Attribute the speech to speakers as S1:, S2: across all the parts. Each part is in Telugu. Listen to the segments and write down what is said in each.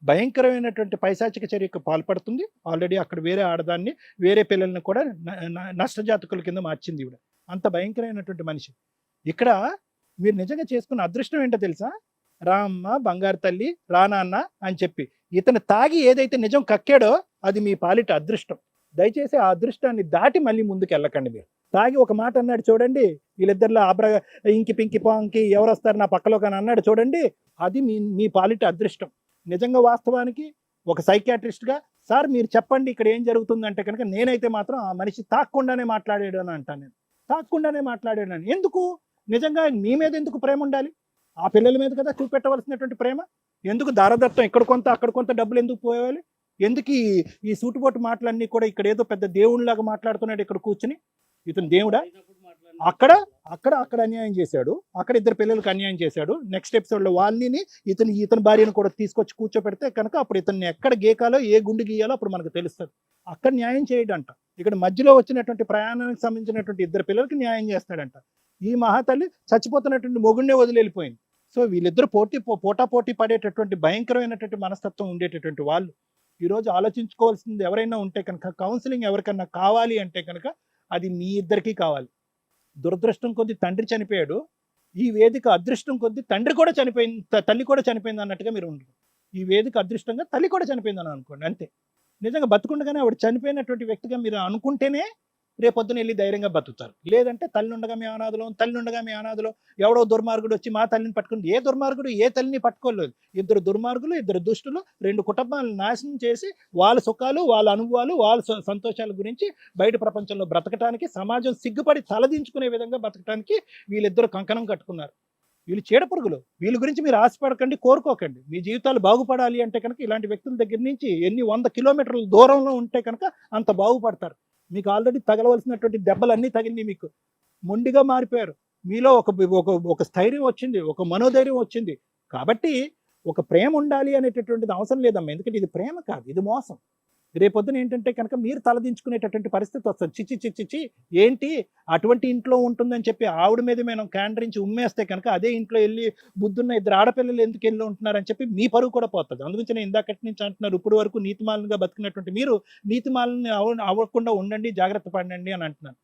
S1: భయంకరమైనటువంటి పైశాచిక చర్యకు పాల్పడుతుంది. ఆల్రెడీ అక్కడ వేరే ఆడదాన్ని, వేరే పిల్లల్ని కూడా నష్టజాతకుల కింద మార్చింది ఈవిడ. అంత భయంకరమైనటువంటి మనిషి. ఇక్కడ మీరు నిజంగా చేసుకున్న అదృష్టం ఏంటో తెలుసా? రామ్మ, బంగారు తల్లి, రానాన్న అని చెప్పి ఇతను తాగి ఏదైతే నిజం కక్కాడో అది మీ పాలిట అదృష్టం. దయచేసి ఆ అదృష్టాన్ని దాటి మళ్ళీ ముందుకు వెళ్ళకండి. మీరు తాగి ఒక మాట అన్నాడు చూడండి, వీళ్ళిద్దరిలో ఇంకి పింకి పాంకి ఎవరు వస్తారు నా పక్కలో కానీ అన్నాడు చూడండి, అది మీ పాలిట అదృష్టం. నిజంగా వాస్తవానికి ఒక సైకియాట్రిస్ట్గా సార్ మీరు చెప్పండి ఇక్కడ ఏం జరుగుతుందంటే కనుక నేనైతే మాత్రం ఆ మనిషి తాక్కుండానే మాట్లాడాడు అని అంటాను. నేను తాక్కుండానే మాట్లాడాను. ఎందుకు? నిజంగా మీ మీద ఎందుకు ప్రేమ ఉండాలి? ఆ పిల్లల మీద కదా చూపెట్టవలసినటువంటి ప్రేమ. ఎందుకు దారదత్తం ఇక్కడ కొంత అక్కడ కొంత డబ్బులు ఎందుకు పోవాలి? ఎందుకు ఈ సూటుపోటు మాటలన్నీ కూడా ఇక్కడ ఏదో పెద్ద దేవుళ్ళలాగా మాట్లాడుతున్నాడు ఇక్కడ కూర్చుని? ఇతను దేవుడా? అక్కడ అన్యాయం చేశాడు, అక్కడ ఇద్దరు పిల్లలకు అన్యాయం చేశాడు. నెక్స్ట్ ఎపిసోడ్లో వాళ్ళని ఇతని భార్యను కూడా తీసుకొచ్చి కూర్చోపెడితే కనుక అప్పుడు ఇతన్ని ఎక్కడ గీకాలో ఏ గుండు గీయాలో అప్పుడు మనకు తెలుస్తుంది. అక్కడ న్యాయం చేయడంట. ఇక్కడ మధ్యలో వచ్చినటువంటి ప్రయాణానికి సంబంధించినటువంటి ఇద్దరు పిల్లలకి న్యాయం చేస్తాడంట. ఈ మహాతల్లి చచ్చిపోతున్నటువంటి మొగుడినే వదిలి వెళ్ళిపోయింది. సో వీళ్ళిద్దరు పోటాపోటీ పడేటటువంటి భయంకరమైనటువంటి మనస్తత్వం ఉండేటటువంటి వాళ్ళు. ఈరోజు ఆలోచించుకోవాల్సింది ఎవరైనా ఉంటే కనుక, కౌన్సిలింగ్ ఎవరికన్నా కావాలి అంటే కనుక అది మీ ఇద్దరికీ కావాలి. దురదృష్టం కొద్ది తండ్రి చనిపోయాడు, ఈ వేదిక అదృష్టం కొద్ది తండ్రి కూడా చనిపోయింది, తల్లి కూడా చనిపోయింది అన్నట్టుగా మీరు ఉండరు. ఈ వేదిక అదృష్టంగా తల్లి కూడా చనిపోయిందని అనుకోండి, అంతే. నిజంగా బతుకుండగానే ఆవిడ చనిపోయినటువంటి వ్యక్తిగా మీరు అనుకుంటేనే రేపొద్దున వెళ్ళి ధైర్యంగా బతుకుతారు. లేదంటే తల్లి ఉండగా మీ అనాథలో ఎవడో దుర్మార్గుడు వచ్చి మా తల్లిని పట్టుకుని, ఏ దుర్మార్గుడు ఏ తల్లిని పట్టుకోలేదు. ఇద్దరు దుర్మార్గులు, ఇద్దరు దుష్టులు 2 కుటుంబాలను నాశనం చేసి వాళ్ళ సుఖాలు, వాళ్ళ అనుభవాలు, వాళ్ళ సంతోషాల గురించి బయట ప్రపంచంలో బ్రతకటానికి, సమాజం సిగ్గుపడి తలదించుకునే విధంగా బ్రతకటానికి వీళ్ళిద్దరు కంకణం కట్టుకున్నారు. వీళ్ళు చీడపురుగులు. వీళ్ళ గురించి మీరు ఆశపడకండి, కోరుకోకండి. మీ జీవితాలు బాగుపడాలి అంటే కనుక ఇలాంటి వ్యక్తుల దగ్గర నుంచి ఎన్ని 100 కిలోమీటర్ల దూరంలో ఉంటే కనుక అంత బాగుపడతారు. మీకు ఆల్రెడీ తగలవలసినటువంటి దెబ్బలన్నీ తగిలినాయి. మీకు మొండిగా మారిపోయారు. మీలో ఒక స్థైర్యం వచ్చింది, ఒక మనోధైర్యం వచ్చింది. కాబట్టి ఒక ప్రేమ ఉండాలి అనేటటువంటిది అవసరం లేదమ్మా. ఎందుకంటే ఇది ప్రేమ కాదు, ఇది మోసం. రేపొద్దున ఏంటంటే కనుక మీరు తలదించుకునేటటువంటి పరిస్థితి వస్తుంది. చిచ్చి ఏంటి అటువంటి ఇంట్లో ఉంటుందని చెప్పి ఆవిడ మీద మేము క్యాండరించి ఉమ్మేస్తే కనుక అదే ఇంట్లో వెళ్ళి బుద్ధున్న ఇద్దరు ఆడపిల్లలు ఎందుకు వెళ్ళి ఉంటున్నారని చెప్పి మీ పరువు కూడా పోతుంది. అందుగురించి నేను ఇందాకటి నుంచి అంటున్నారు, ఇప్పుడు వరకు నీతిమాలంగా బతికినటువంటి మీరు నీతిమాలని అవ్వకుండా ఉండండి, జాగ్రత్త పడండి అని అంటున్నాను.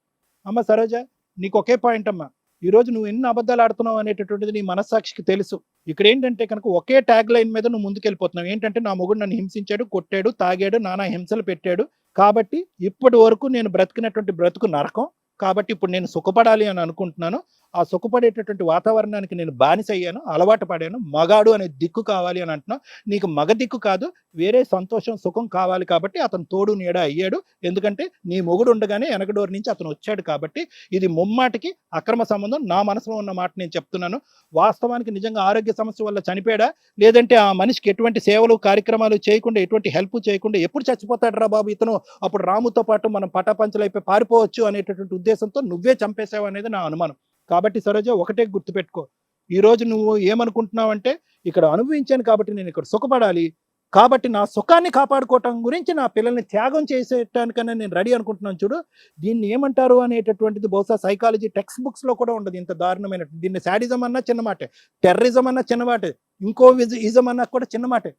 S1: అమ్మ సరోజ, నీకు ఒకే పాయింట్ అమ్మా. ఈరోజు నువ్వు ఎన్ని అబద్ధాలు ఆడుతున్నావు అనేటటువంటిది నీ మనస్సాక్షికి తెలుసు. ఇక్కడ ఏంటంటే కనుక ఒకే ట్యాగ్ లైన్ మీద నువ్వు ముందుకెళ్ళిపోతున్నావు. ఏంటంటే నా మొగుడు నన్ను హింసించాడు, కొట్టాడు, తాగాడు, నానా హింసలు పెట్టాడు, కాబట్టి ఇప్పటి వరకు నేను బ్రతికినటువంటి బ్రతుకు నరకం, కాబట్టి ఇప్పుడు నేను సుఖపడాలి అని అనుకుంటున్నాను. ఆ సుఖపడేటటువంటి వాతావరణానికి నేను బానిస అయ్యాను, అలవాటు పడాను. మగాడు అనే దిక్కు కావాలి అని అంటున్నావు. నీకు మగ దిక్కు కాదు, వేరే సంతోషం సుఖం కావాలి. కాబట్టి అతను తోడు నీడ అయ్యాడు. ఎందుకంటే నీ మొగుడు ఉండగానే వెనకడోరు నుంచి అతను వచ్చాడు. కాబట్టి ఇది ముమ్మాటికి అక్రమ సంబంధం. నా మనసులో ఉన్న మాట నేను చెప్తున్నాను. వాస్తవానికి నిజంగా ఆరోగ్య సమస్య వల్ల చనిపోయాడా, లేదంటే ఆ మనిషికి ఎటువంటి సేవలు కార్యక్రమాలు చేయకుండా, ఎటువంటి హెల్ప్ చేయకుండా ఎప్పుడు చచ్చిపోతాడు రా బాబు ఇతను, అప్పుడు రాముతో పాటు మనం పటాపంచలైపోయి పారిపోవచ్చు అనేటటువంటి ఉద్దేశంతో నువ్వే చంపేసావు అనేది నా అనుమానం. కాబట్టి సరోజ, ఒకటే గుర్తుపెట్టుకో, ఈరోజు నువ్వు ఏమనుకుంటున్నావు అంటే ఇక్కడ అనుభవించాను కాబట్టి నేను ఇక్కడ సుఖపడాలి, కాబట్టి నా సుఖాన్ని కాపాడుకోవటం గురించి నా పిల్లల్ని త్యాగం చేసేటానికన్నా నేను రెడీ అనుకుంటున్నాను. చూడు, దీన్ని ఏమంటారు అనేటటువంటిది బహుశా సైకాలజీ టెక్స్ట్ బుక్స్లో కూడా ఉండదు. ఇంత దారుణమైన దీన్ని శాడిజం అన్నా చిన్నమాటే, టెర్రరిజం అన్నా చిన్నమాటే, ఇంకో ఇజం అన్నా కూడా చిన్నమాటే.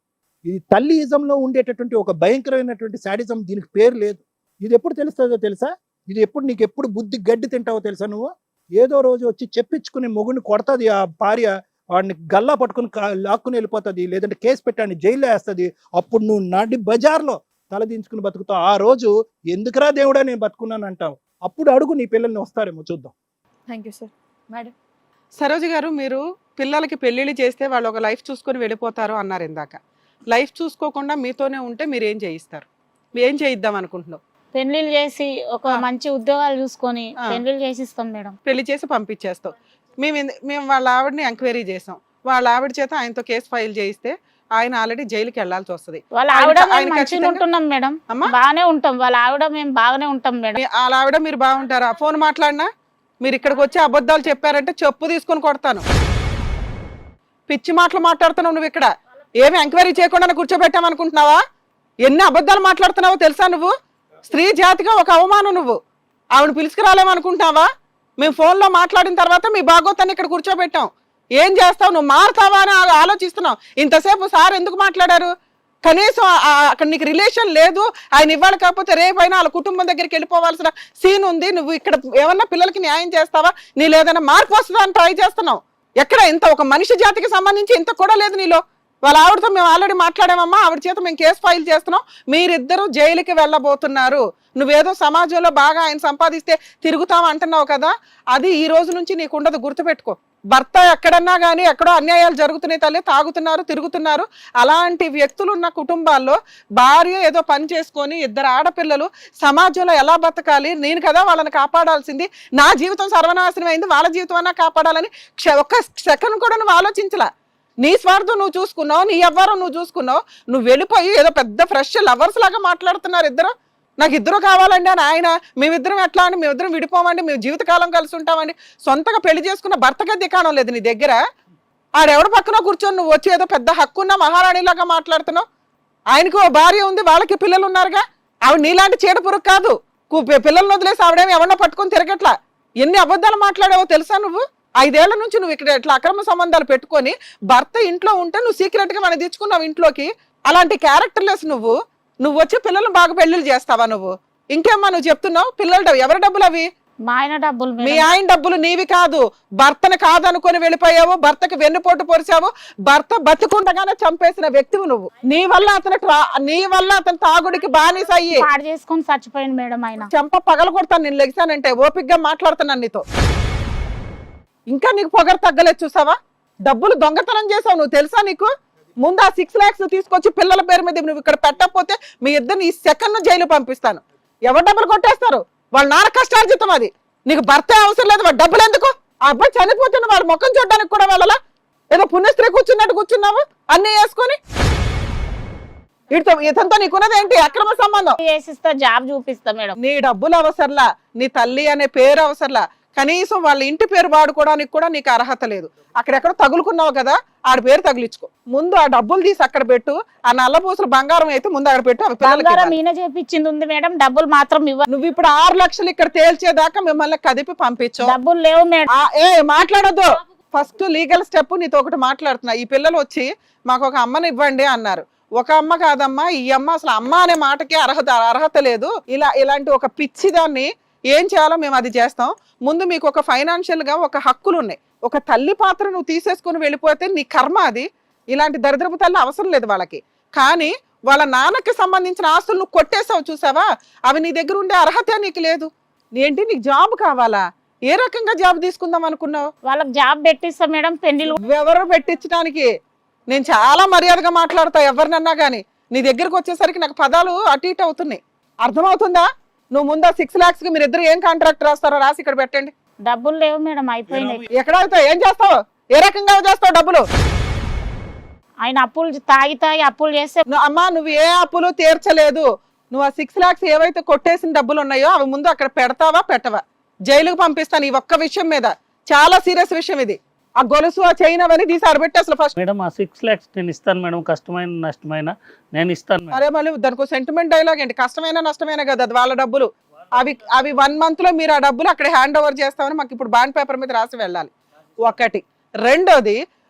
S1: ఇది తల్లి ఇజంలో ఉండేటటువంటి ఒక భయంకరమైనటువంటి శాడిజం. దీనికి పేరు లేదు. ఇది ఎప్పుడు తెలుస్తుందో తెలుసా? ఇది ఎప్పుడు నీకు ఎప్పుడు బుద్ధి గడ్డి తింటావో తెలుసా? నువ్వు ఏదో రోజు వచ్చి చెప్పించుకుని మొగుడిని కొడతాది ఆ భార్య, వాడిని గల్లా పట్టుకుని లాక్కుని వెళ్ళిపోతుంది, లేదంటే కేసు పెట్టాన్ని జైల్లో వేస్తుంది. అప్పుడు నువ్వు నడి బజార్లో తలదించుకుని బతుకుతావు. ఆ రోజు ఎందుకురా దేవుడా నేను బతుకున్నాను అంటావు. అప్పుడు అడుగు, నీ పిల్లల్ని వస్తారేమో చూద్దాం.
S2: Thank you sir. Madam
S3: Saroja గారు, మీరు పిల్లలకి పెళ్లిళ్ళు చేస్తే వాళ్ళు ఒక లైఫ్ చూసుకొని వెళ్ళిపోతారు అన్నారు ఇందాక. లైఫ్ చూసుకోకుండా మీతోనే ఉంటే మీరు ఏం చేయిస్తారు? ఏం చేయిద్దాం అనుకుంటున్నావు?
S4: పెళ్లిళ్ళు చేసి ఒక మంచి ఉద్యోగాలు చూసుకొని పెళ్లిళ్ళు చేసిస్తాం మేడం.
S3: పెళ్లి చేసి పంపించేస్తాం. మేము వాళ్ళ ఆవిడని ఎంక్వైరీ చేసాం. వాళ్ళ ఆవిడ చేత ఆయనతో కేసు ఫైల్ చేయిస్తే ఆయన ఆల్రెడీ జైలుకి వెళ్లాల్సి వస్తుంది.
S4: వాళ్ళ ఆవిడ మంచిగా ఉంటున్నాం మేడం, బాగానే ఉంటాం. వాళ్ళ ఆవిడ మేము బాగానే ఉంటాం మేడం.
S3: వాళ్ళ ఆవిడ మీరు బాగుంటారా? ఫోన్ మాట్లాడినా మీరు ఇక్కడికి వచ్చి అబద్ధాలు చెప్పారంటే చెప్పు తీసుకొని కొడతాను. పిచ్చి మాటలు మాట్లాడుతున్నావు నువ్వు. ఇక్కడ ఏమి ఎంక్వైరీ చేయకుండా కూర్చోబెట్టామనుకుంటున్నావా? ఎన్ని అబద్ధాలు మాట్లాడుతున్నావో తెలుసా? నువ్వు స్త్రీ జాతిగా ఒక అవమానం. నువ్వు ఆవిడ పిలుచుకురాలేమనుకుంటున్నావా? మేము ఫోన్లో మాట్లాడిన తర్వాత మీ భాగవతాన్ని ఇక్కడ కూర్చోబెట్టాం. ఏం చేస్తావు, నువ్వు మారుతావా అని ఆలోచిస్తున్నావు. ఇంతసేపు సార్ ఎందుకు మాట్లాడారు? కనీసం అక్కడ నీకు రిలేషన్ లేదు, ఆయన ఇవ్వాలి కాకపోతే రేపైనా వాళ్ళ కుటుంబం దగ్గరికి వెళ్ళిపోవాల్సిన సీన్ ఉంది. నువ్వు ఇక్కడ ఏమన్నా పిల్లలకి న్యాయం చేస్తావా? నీలో ఏదైనా మార్పు వస్తుందా అని ట్రై చేస్తున్నావు. ఎక్కడ ఇంత ఒక మనిషి జాతికి సంబంధించి ఇంత కూడా లేదు నీలో. వాళ్ళ ఆవిడతో మేము ఆల్రెడీ మాట్లాడామమ్మా, ఆవిడ చేత మేము కేసు ఫైల్ చేస్తున్నాం, మీరిద్దరూ జైలుకి వెళ్ళబోతున్నారు. నువ్వేదో సమాజంలో బాగా ఆయన సంపాదిస్తే తిరుగుతావు అంటున్నావు కదా, అది ఈ రోజు నుంచి నీకు ఉండదు, గుర్తుపెట్టుకో. భర్త ఎక్కడన్నా కానీ ఎక్కడో అన్యాయాలు జరుగుతున్నాయి తల్లి, తాగుతున్నారు, తిరుగుతున్నారు. అలాంటి వ్యక్తులు ఉన్న కుటుంబాల్లో భార్య ఏదో పని చేసుకొని ఇద్దరు ఆడపిల్లలు సమాజంలో ఎలా బతకాలి, నేను కదా వాళ్ళని కాపాడాల్సింది, నా జీవితం సర్వనాశనం అయింది, వాళ్ళ జీవితం అన్నా కాపాడాలని ఒక్క సెకండ్ కూడా నువ్వు ఆలోచించలా. నీ స్వార్థం నువ్వు చూసుకున్నావు, నీ ఎవ్వరం నువ్వు చూసుకున్నావు. నువ్వు వెళ్ళిపోయి ఏదో పెద్ద ఫ్రెష్ లవర్స్ లాగా మాట్లాడుతున్నారు ఇద్దరు. నాకు ఇద్దరు కావాలండి అని ఆయన, మేమిద్దరం ఎట్లా అండి, మేమిద్దరం విడిపోమండి, మేము జీవితకాలం కలిసి ఉంటామండి. సొంతగా పెళ్లి చేసుకున్న భర్తగా దికాణం లేదు నీ దగ్గర. ఆడెవడ పక్కన కూర్చొని నువ్వు వచ్చి ఏదో పెద్ద హక్కున్న మహారాణిలాగా మాట్లాడుతున్నావు. ఆయనకు ఓ భార్య ఉంది, వాళ్ళకి పిల్లలు ఉన్నారుగా. ఆవిడ నీలాంటి చీడ పురుగు కాదు, పిల్లలను వదిలేసి ఆవిడేమి ఎవరినో పట్టుకొని తిరగట్లా. ఎన్ని అబద్ధాలు మాట్లాడావో తెలుసా నువ్వు? 5 ఏళ్ల నుంచి నువ్వు ఇక్కడ ఇట్లా అక్రమ సంబంధాలు పెట్టుకొని భర్త ఇంట్లో ఉంటే నువ్వు సీక్రెట్ గా మనం తెచ్చుకున్నావు ఇంట్లోకి. అలాంటి క్యారెక్టర్లెస్ నువ్వు వచ్చి పిల్లలు బాగా పెళ్లిళ్ళు చేస్తావా నువ్వు? ఇంకేమ్మా నువ్వు చెప్తున్నావు? పిల్లలు ఎవరి డబ్బులు అవి?
S4: మా ఆయన డబ్బులు
S3: మీ ఆయన డబ్బులు, నీవి కాదు. భర్తను కాదనుకొని వెళ్ళిపోయావు, భర్తకి వెన్నుపోటు పొరిచావు, భర్త బతికుండగానే చంపేసిన వ్యక్తివి నువ్వు. నీ వల్ల అతను తాగుడికి బానిస అయ్యి
S4: పాడు చేసుకొని చచ్చిపోయింది మేడం. ఆయన
S3: చెంప పగల కొడతాను నేను లెగిసానంటే. ఓపిగ్గా మాట్లాడుతున్నాను నీతో. ఇంకా నీకు పొగరు తగ్గలేదు చూసావా? డబ్బులు దొంగతనం చేసావు నువ్వు, తెలుసా నీకు? ముందు ఆ 6 lakhs తీసుకొచ్చి పిల్లల పేరు మీద నువ్వు ఇక్కడ పెట్టకపోతే మీ ఇద్దరిని ఈ సెకండ్ జైలు పంపిస్తాను. ఎవరు డబ్బులు కొట్టేస్తారు? వాళ్ళ నాన్న కష్టార్జితం అది. నీకు భర్త అవసరం లేదు, వాడు డబ్బులు ఎందుకు? ఆ అబ్బాయి చనిపోతున్న వాళ్ళ ముఖం చూడడానికి కూడా వాళ్ళలా ఏదో పుణ్యస్త్రీ కూర్చున్నట్టు కూర్చున్నావు అన్నీ వేసుకొని. ఇతనితో నీకున్నది ఏంటి? అక్రమ సంబంధం.
S4: చేసిస్తా, జాబ్ చూపిస్తా మేడం.
S3: నీ డబ్బులు అవసరంలా, నీ తల్లి అనే పేరు అవసరంలా, కనీసం వాళ్ళ ఇంటి పేరు వాడుకోవడానికి కూడా నీకు అర్హత లేదు. అక్కడెక్కడ తగులుకున్నావు కదా, ఆడి పేరు తగిలించుకో. ముందు ఆ డబ్బులు తీసి అక్కడ పెట్టు. ఆ నల్లబూసలు బంగారం అయితే ముందు అక్కడ పెట్టు.
S4: చేపించింది ఉంది మేడం, డబ్బులు మాత్రం ఇవ్వ.
S3: నువ్వు ఇప్పుడు 6 లక్షలు ఇక్కడ తేల్చేదాకా మిమ్మల్ని కదిపి పంపించు.
S4: డబ్బులు లేవు మేడం.
S3: మాట్లాడొద్దు. ఫస్ట్ లీగల్ స్టెప్ నీతో ఒకటి మాట్లాడుతున్నా. ఈ పిల్లలు వచ్చి మాకు ఒక అమ్మని ఇవ్వండి అన్నారు. ఒక అమ్మ కాదమ్మా, ఈ అమ్మ అసలు అమ్మ అనే మాటకి అర్హత లేదు. ఇలాంటి ఒక పిచ్చిదాన్ని ఏం చేయాలో మేము అది చేస్తాం. ముందు మీకు ఒక ఫైనాన్షియల్ గా ఒక హక్కులు ఉన్నాయి. ఒక తల్లి పాత్ర నువ్వు తీసేసుకుని వెళ్ళిపోతే నీ కర్మ అది. ఇలాంటి దరిద్రపు తల్లి అవసరం లేదు వాళ్ళకి. కానీ వాళ్ళ నాన్నకి సంబంధించిన ఆస్తులు నువ్వు కొట్టేసావు చూసావా, అవి నీ దగ్గర ఉండే అర్హత నీకు లేదు. ఏంటి నీకు జాబ్ కావాలా? ఏ రకంగా జాబ్ తీసుకుందాం అనుకున్నావు?
S4: వాళ్ళకి జాబ్ పెట్టిస్తా మేడం. పెళ్లిలు
S3: ఎవరు పెట్టించడానికి? నేను చాలా మర్యాదగా మాట్లాడతా ఎవరినన్నా కానీ. నీ దగ్గరకు వచ్చేసరికి నాకు పదాలు అటు ఇటు అవుతున్నాయి. అర్థమవుతుందా? నువ్వు ముందు 6 lakhs కి మీరిద్దరు ఏం కాంట్రాక్ట్ రాస్తారో రాసి ఇక్కడ పెట్టండి.
S4: డబ్బులు లేవు మేడం, అయిపోయినాయి.
S3: ఎక్కడ అవుతావు? ఏం చేస్తావు? ఏ రకంగా చేస్తావు డబ్బులు?
S4: ఆయన అప్పులు తాగి అప్పులు చేస్తే.
S3: అమ్మా నువ్వు ఏ అప్పులు తీర్చలేదు. నువ్వు ఆ 6 lakhs ఏవైతే కొట్టేసిన డబ్బులు ఉన్నాయో అవి ముందు అక్కడ పెడతావా పెట్టవా? జైలుకు పంపిస్తాను ఈ ఒక్క విషయం మీద. చాలా సీరియస్ విషయం ఇది. ఆ గొలుసు ఆ చైన్ అవన్నీ తీసి ఆడబెట్టి అసలు ఫస్ట్.
S5: మేడం ఆ 6 lakhs నేను ఇస్తాను మేడం, కష్టమైన నష్టమైన నేను ఇస్తాను.
S3: అరే మళ్ళీ దానికి సెంటిమెంట్ డైలాగ్ ఏంటి? కష్టమైన నష్టమైన కదా, అది వాళ్ళ డబ్బులు. అవి 1 month లో మీరు ఆ డబ్బులు అక్కడ హ్యాండ్ ఓవర్ చేస్తామని మాకు ఇప్పుడు బాండ్ పేపర్ మీద రాసి వెళ్ళాలి. ఒకటి. రెండోది,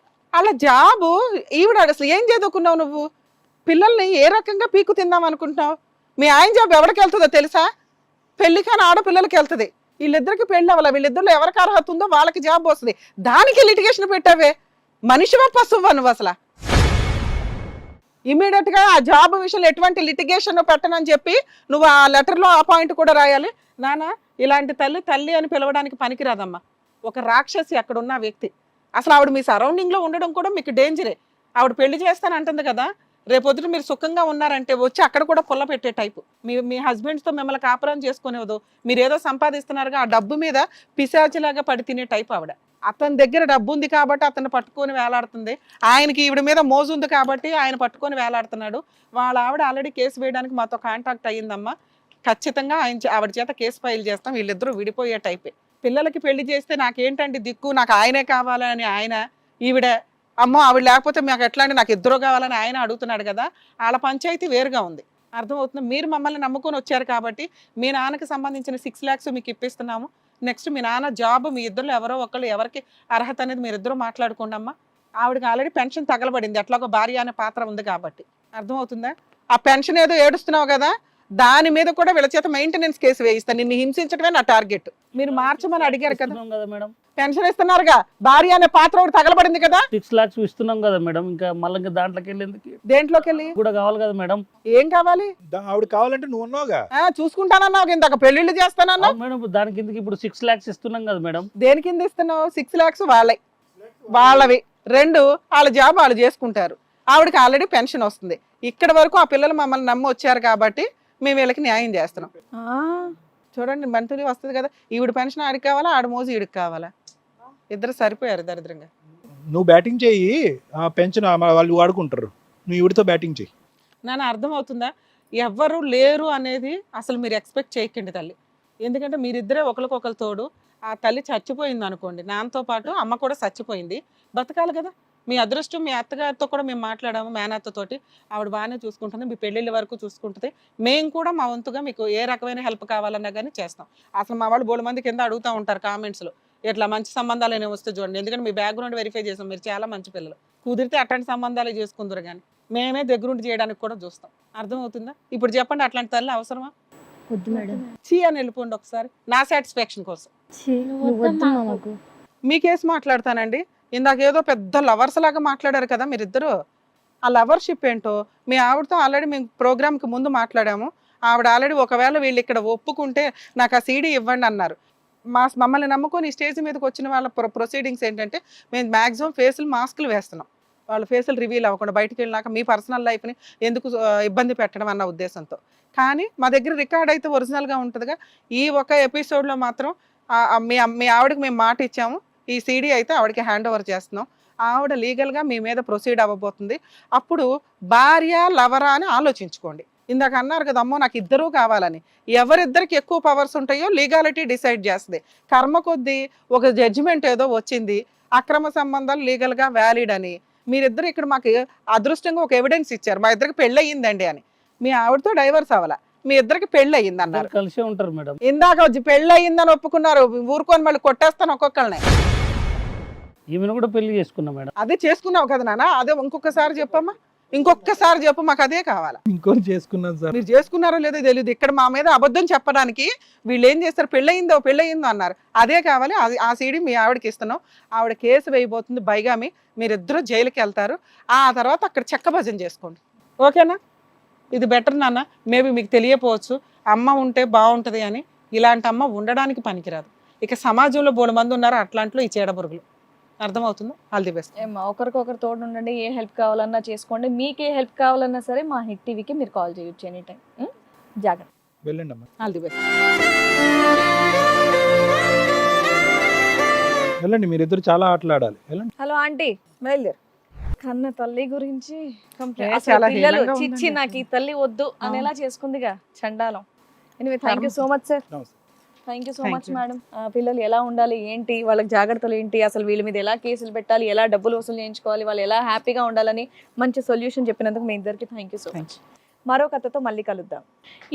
S3: అలా జాబు ఈవిడ అసలు ఏం చదువుకున్నావు నువ్వు? పిల్లల్ని ఏ రకంగా పీకు తిందాం అనుకుంటున్నావు? మీ ఆయన జాబ్ ఎవరికి వెళ్తుందో తెలుసా? పెళ్లి కాని ఆడపిల్లలకి వెళ్తుంది. వీళ్ళిద్దరికి పెళ్లి అవ్వాలి. వీళ్ళిద్దరిలో ఎవరికి అర్హత ఉందో వాళ్ళకి జాబ్ వస్తుంది. దానికి లిటిగేషన్ పెట్టావే. మనిషివా పశువా నువ్వు అసలు? ఇమీడియట్ గా ఆ జాబ్ విషయంలో ఎటువంటి లిటిగేషన్ పెట్టనని చెప్పి నువ్వు ఆ లెటర్ లో ఆ పాయింట్ కూడా రాయాలి. నానా ఇలాంటి తల్లి అని పిలవడానికి పనికిరాదమ్మా. ఒక రాక్షసి అక్కడ ఉన్న వ్యక్తి. అసలు ఆవిడ మీ సరౌండింగ్ లో ఉండడం కూడా మీకు డేంజరే. ఆవిడ పెళ్లి చేస్తానంటుంది కదా, రేపొద్దున మీరు సుఖంగా ఉన్నారంటే వచ్చి అక్కడ కూడా పుల్ల పెట్టే టైపు. మీ హస్బెండ్స్తో మిమ్మల్ని కాపురం చేసుకునేవద్దు. మీరు ఏదో సంపాదిస్తున్నారుగా, ఆ డబ్బు మీద పిశాచిలాగా పడి తినే టైప్ ఆవిడ. అతని దగ్గర డబ్బు ఉంది కాబట్టి అతను పట్టుకొని వేలాడుతుంది. ఆయనకి ఈవిడ మీద మోజు ఉంది కాబట్టి ఆయన పట్టుకొని వేలాడుతున్నాడు. వాళ్ళ ఆవిడ ఆల్రెడీ కేసు వేయడానికి మాతో కాంటాక్ట్ అయ్యిందమ్మా. ఖచ్చితంగా ఆవిడ చేత కేసు ఫైల్ చేస్తాం. వీళ్ళిద్దరూ విడిపోయే టైపే. పిల్లలకి పెళ్లి చేస్తే నాకేంటండి దిక్కు, నాకు ఆయనే కావాలని ఆయన, ఈవిడ అమ్మో ఆవిడ లేకపోతే మాకు ఎట్లా అంటే నాకు ఇద్దరు కావాలని ఆయన అడుగుతున్నాడు కదా. వాళ్ళ పంచాయతీ వేరుగా ఉంది. అర్థమవుతుంది? మీరు మమ్మల్ని నమ్ముకొని వచ్చారు కాబట్టి మీ నాన్నకి సంబంధించిన 6 lakhs మీకు ఇప్పిస్తున్నాము. నెక్స్ట్ మీ నాన్న జాబ్, మీ ఇద్దరు ఎవరో ఒకళ్ళు ఎవరికి అర్హత అనేది మీరిద్దరూ మాట్లాడుకోండి అమ్మా. ఆవిడకి ఆల్రెడీ పెన్షన్ తగలబడింది, ఎట్లా ఒక భార్య అనే పాత్ర ఉంది కాబట్టి. అర్థమవుతుందా? ఆ పెన్షన్ ఏదో ఏడుస్తున్నావు కదా, దాని మీద కూడా వీళ్ళ చేత మెయింటెనెన్స్ కేసు వేయిస్తాను. నిన్ను హింసించడమే నా టార్గెట్. మీరు మార్చమని అడిగారు కదా,
S5: ఇస్తున్నాం కదా మేడం,
S3: పెన్షన్ ఇస్తున్నారుగా, భార్య అనే పాత్ర ఒకటి తగలబడింది కదా.
S5: 6 lakhs ఇస్తున్నాం కదా మేడం, ఇంకా మళ్ళీ ఇంకా దాంట్లోకి వెళ్ళేందుకు
S3: దేంట్లోకి వెళ్ళి
S5: కూడా కావాలి కదా మేడం.
S3: ఏం కావాలి?
S1: ఆవిడ కావాలంటే నువ్వు ఉన్నావుగా.
S3: చూసుకుంటానన్నావు ఇందాక, పెళ్లిళ్ళు చేస్తానన్నా.
S5: అవును మేడం, దాని కిందకి ఇప్పుడు 6 lakhs ఇస్తున్నాం కదా మేడం.
S3: దేని కింద ఇస్తున్నావు? 6 lakhs వాళ్ళవి 2 వాళ్ళ జాబ్ వాళ్ళు చేసుకుంటారు. ఆవిడకి ఆల్రెడీ పెన్షన్ వస్తుంది. ఇక్కడ వరకు ఆ పిల్లలు మమ్మల్ని నమ్మి వచ్చారు కాబట్టి మేము వీళ్ళకి న్యాయం చేస్తున్నాం. చూడండి, మంత్లీ వస్తుంది కదా. ఈవిడ పెన్షన్ ఆడికి కావాలా, ఆడ మోజు ఈడికి కావాలా? ఇద్దరు సరిపోయారు దరిద్రంగా.
S1: నువ్వు బ్యాటింగ్ చేయి, ఆ పెన్షన్ వాళ్ళు వాడుకుంటారు, నువ్వు ఈవిడతో బ్యాటింగ్ చేయి.
S3: నాన్న అర్థం అవుతుందా? ఎవ్వరు లేరు అనేది అసలు మీరు ఎక్స్పెక్ట్ చేయకండి తల్లి. ఎందుకంటే మీరిద్దరే ఒకరికొకరు తోడు. ఆ తల్లి చచ్చిపోయింది అనుకోండి, నాన్నతో పాటు అమ్మ కూడా చచ్చిపోయింది, బతకాలి కదా. మీ అదృష్టం, మీ అత్తగారితో కూడా మేము మాట్లాడాము, మేనత్తతోటి. ఆవిడ బాగానే చూసుకుంటుంది, మీ పెళ్ళిళ్ళ వరకు చూసుకుంటుంది. మేము కూడా మా వంతుగా మీకు ఏ రకమైన హెల్ప్ కావాలన్నా కానీ చేస్తాం. అసలు మా వాళ్ళు 3 మంది కింద అడుగుతూ ఉంటారు కామెంట్స్లో, ఇట్లా మంచి సంబంధాలు అనేవి వస్తే చూడండి. ఎందుకంటే మీ బ్యాక్గ్రౌండ్ వెరిఫై చేసాం, మీరు చాలా మంచి పిల్లలు, కుదిరితే అట్లాంటి సంబంధాలే చేసుకుందరు. కానీ మేమే దగ్గరుండి చేయడానికి కూడా చూస్తాం. అర్థమవుతుందా? ఇప్పుడు చెప్పండి, అట్లాంటి తల్లి అవసరమా?
S2: వద్దు మేడం.
S3: చీ అని వెళ్ళిపోండి ఒకసారి, నా సాటిస్ఫాక్షన్ కోసం.
S2: వద్దు మాకు.
S3: మీ కేసు మాట్లాడతానండి. ఇందాక ఏదో పెద్ద లవర్స్ లాగా మాట్లాడారు కదా మీరిద్దరు. ఆ లవర్షిప్ ఏంటో మీ ఆవిడతో ఆల్రెడీ మేము ప్రోగ్రామ్కి ముందు మాట్లాడాము. ఆవిడ ఆల్రెడీ ఒకవేళ వీళ్ళు ఇక్కడ ఒప్పుకుంటే నాకు ఆ సీడీ ఇవ్వండి అన్నారు. మమ్మల్ని నమ్ముకొని ఈ స్టేజ్ మీదకి వచ్చిన వాళ్ళ ప్రొసీడింగ్స్ ఏంటంటే, మేము మ్యాక్సిమం ఫేసులు మాస్కులు వేస్తున్నాం, వాళ్ళ ఫేసులు రివీల్ అవ్వకుండా బయటికి వెళ్ళినాక మీ పర్సనల్ లైఫ్ని ఎందుకు ఇబ్బంది పెట్టడం అన్న ఉద్దేశంతో. కానీ మా దగ్గర రికార్డ్ అయితే ఒరిజినల్గా ఉంటుందిగా. ఈ ఒక ఎపిసోడ్లో మాత్రం మీ ఆవిడకి మేము మాట ఇచ్చాము, ఈ సీడీ అయితే ఆవిడకి హ్యాండ్ ఓవర్ చేస్తున్నాం. ఆవిడ లీగల్గా మీ మీద ప్రొసీడ్ అవ్వబోతుంది. అప్పుడు భార్య లవరా అని ఆలోచించుకోండి. ఇందాక అన్నారు కదా, అమ్మో నాకు ఇద్దరూ కావాలని. ఎవరిద్దరికి ఎక్కువ పవర్స్ ఉంటాయో లీగాలిటీ డిసైడ్ చేస్తుంది. కర్మ కొద్దీ ఒక జడ్జిమెంట్ ఏదో వచ్చింది, అక్రమ సంబంధాలు లీగల్గా వ్యాలిడ్ అని. మీరిద్దరు ఇక్కడ మాకు అదృష్టంగా ఒక ఎవిడెన్స్ ఇచ్చారు, మా ఇద్దరికి పెళ్ళి అయ్యిందండి అని. మీ ఆవిడతో డైవర్స్ అవ్వాల, మీ ఇద్దరికి పెళ్ళి అయ్యింది అన్నారు.
S5: కలిసే ఉంటారు మేడం.
S3: ఇందాక వచ్చి పెళ్ళి అయ్యిందని ఒప్పుకున్నారు, ఊరుకొని మళ్ళీ కొట్టేస్తాను ఒక్కొక్కరిని.
S5: ఈమెను కూడా పెళ్లి చేసుకున్నా మేడం.
S3: అదే చేసుకున్నావు కదా నాన్న, అదే ఇంకొకసారి చెప్పమ్మా, ఇంకొకసారి చెప్పు, మాకు అదే కావాలా.
S1: ఇంకోటి చేసుకున్నాను సార్.
S3: మీరు చేసుకున్నారో లేదో తెలియదు, ఇక్కడ మా మీద అబద్ధం చెప్పడానికి వీళ్ళు ఏం చేస్తారు, పెళ్ళయిందో అన్నారు, అదే కావాలి. ఆ సీడీ మీ ఆవిడకి ఇస్తున్నాం. ఆవిడ కేసు వేయబోతుంది బైగామి, మీరిద్దరూ జైలుకి వెళ్తారు. ఆ తర్వాత అక్కడ చెక్క భజన చేసుకోండి, ఓకేనా? ఇది బెటర్ నాన్న. మేబీ మీకు తెలియపోవచ్చు, అమ్మ ఉంటే బాగుంటుంది అని. ఇలాంటి అమ్మ ఉండడానికి పనికిరాదు. ఇక సమాజంలో 3 మంది ఉన్నారు అట్లాంట్లో ఈ చీడబురుగులు. అర్థమవుతుందా? All the best.
S2: ఏమ్మా, ఒకరికొకరు తోడు ఉండండి, ఏ హెల్ప్ కావాలన్నా చేసుకోండి. మీకు ఏ హెల్ప్ కావాలన్నా సరే మా హిట్ టీవీకి మీరు కాల్ చేయొచ్చు ఎనీ టైం. జాగ్రత్త.
S1: వెళ్ళండి అమ్మా,
S3: ఆల్ ది బెస్ట్.
S1: వెళ్ళండి, మీరిద్దరు చాలా ఆటలాడాలి. వెళ్ళండి.
S2: హలో ఆంటీ,
S3: బయలుదేరు.
S2: కన్న తల్లి గురించి
S3: చాలా
S2: పిల్లలు
S3: హీనంగా
S2: చిచ్చి
S3: ఉందండి.
S2: నాకు ఈ తల్లి వద్దు అనేలా చేసుకుందిగా చండాలం. Anyway thank you so much sir.
S1: నమస్తే.
S2: Thank you so
S3: Thank
S2: much
S3: you.
S2: Madam. పిల్లలు ఎలా ఉండాలి ఏంటి, వాళ్ళకి జాగ్రత్తలు ఏంటి, అసలు వీళ్ళ మీద ఎలా కేసులు పెట్టాలి, ఎలా డబ్బులు వసూలు చేయించుకోవాలి, వాళ్ళు ఎలా హ్యాపీగా ఉండాలని మంచి సొల్యూషన్ చెప్పినందుకు మీ ఇద్దరికి థ్యాంక్ యూ సో మచ్. మరో కథతో మళ్ళీ కలుద్దాం.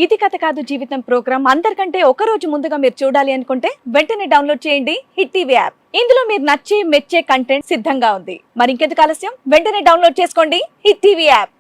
S2: ఇది కథ కాదు జీవితం ప్రోగ్రామ్ అందరికంటే ఒక రోజు ముందుగా మీరు చూడాలి అనుకుంటే వెంటనే డౌన్లోడ్ చేయండి హిట్ టీవీ యాప్. ఇందులో మీరు నచ్చే మెచ్చే కంటెంట్ సిద్ధంగా ఉంది. మరి ఇంకెందుకు ఆలస్యం, వెంటనే డౌన్లోడ్ చేసుకోండి హిట్ టీవీ యాప్.